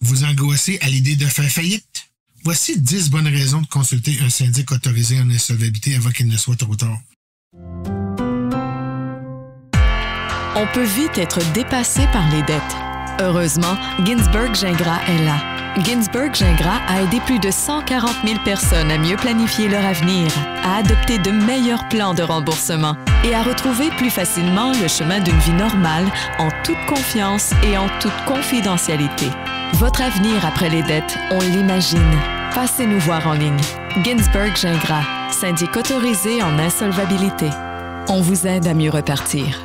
Vous angoissez à l'idée de faire faillite? Voici 10 bonnes raisons de consulter un syndic autorisé en insolvabilité avant qu'il ne soit trop tard. On peut vite être dépassé par les dettes. Heureusement, Ginsberg Gingras est là. Ginsberg Gingras a aidé plus de 140 000 personnes à mieux planifier leur avenir, à adopter de meilleurs plans de remboursement et à retrouver plus facilement le chemin d'une vie normale en toute confiance et en toute confidentialité. Votre avenir après les dettes, on l'imagine. Passez nous voir en ligne. Ginsberg Gingras, syndic autorisé en insolvabilité. On vous aide à mieux repartir.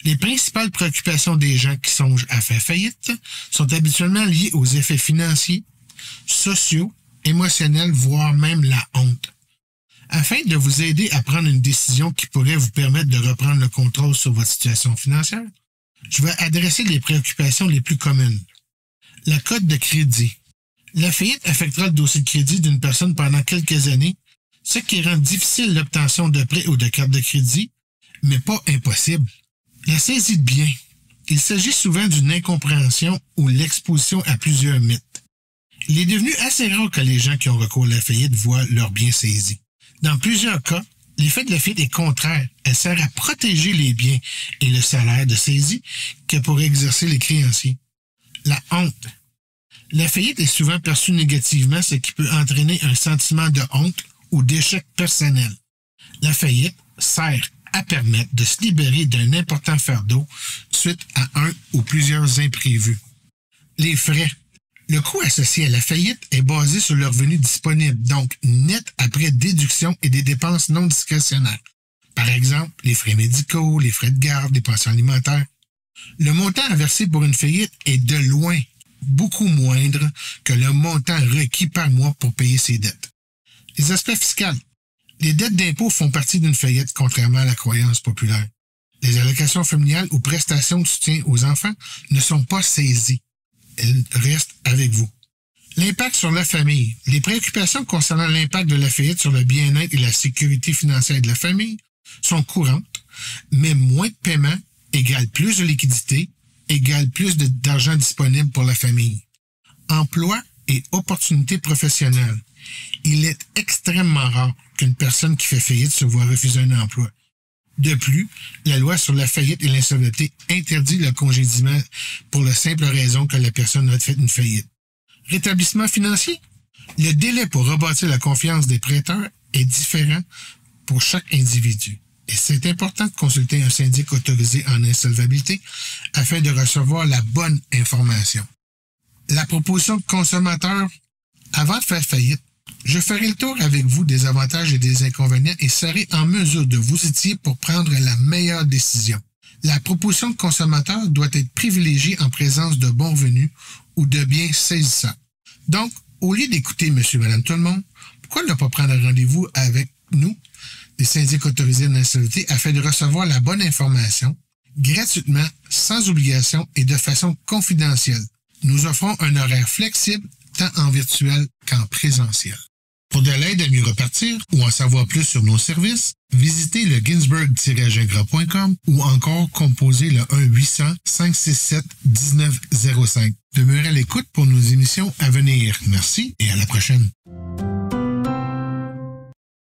Les principales préoccupations des gens qui songent à faire faillite sont habituellement liées aux effets financiers, sociaux, émotionnels, voire même la honte. Afin de vous aider à prendre une décision qui pourrait vous permettre de reprendre le contrôle sur votre situation financière, je vais adresser les préoccupations les plus communes. La cote de crédit. La faillite affectera le dossier de crédit d'une personne pendant quelques années, ce qui rend difficile l'obtention de prêts ou de cartes de crédit, mais pas impossible. La saisie de biens. Il s'agit souvent d'une incompréhension ou l'exposition à plusieurs mythes. Il est devenu assez rare que les gens qui ont recours à la faillite voient leurs biens saisis. Dans plusieurs cas, l'effet de la faillite est contraire. Elle sert à protéger les biens et le salaire de saisie que pour exercer les créanciers. La honte. La faillite est souvent perçue négativement, ce qui peut entraîner un sentiment de honte ou d'échec personnel. La faillite sert à permettre de se libérer d'un important fardeau suite à un ou plusieurs imprévus. Les frais. Le coût associé à la faillite est basé sur le revenu disponible, donc net après déduction et des dépenses non discrétionnaires. Par exemple, les frais médicaux, les frais de garde, les pensions alimentaires. Le montant à verser pour une faillite est de loin beaucoup moindre que le montant requis par mois pour payer ses dettes. Les aspects fiscaux. Les dettes d'impôt font partie d'une faillite, contrairement à la croyance populaire. Les allocations familiales ou prestations de soutien aux enfants ne sont pas saisies. Elles restent avec vous. L'impact sur la famille. Les préoccupations concernant l'impact de la faillite sur le bien-être et la sécurité financière de la famille sont courantes, mais moins de paiement égale plus de liquidité, égale plus d'argent disponible pour la famille. Emploi et opportunités professionnelles. Il est extrêmement rare qu'une personne qui fait faillite se voit refuser un emploi. De plus, la loi sur la faillite et l'insolvabilité interdit le congédiement pour la simple raison que la personne a fait une faillite. Rétablissement financier. Le délai pour rebâtir la confiance des prêteurs est différent pour chaque individu. Et c'est important de consulter un syndic autorisé en insolvabilité afin de recevoir la bonne information. La proposition de consommateur. Avant de faire faillite, je ferai le tour avec vous des avantages et des inconvénients et serai en mesure de vous outiller pour prendre la meilleure décision. La proposition de consommateur doit être privilégiée en présence de bons revenus ou de biens saisissants. Donc, au lieu d'écouter monsieur, madame, tout le monde, pourquoi ne pas prendre un rendez-vous avec nous, des syndics autorisés en insolvabilité, afin de recevoir la bonne information, gratuitement, sans obligation et de façon confidentielle. Nous offrons un horaire flexible, tant en virtuel qu'en présentiel. Pour de l'aide à mieux repartir ou en savoir plus sur nos services, visitez le ginsberg-gingras.com ou encore composez le 1-800-567-1905. Demeurez à l'écoute pour nos émissions à venir. Merci et à la prochaine.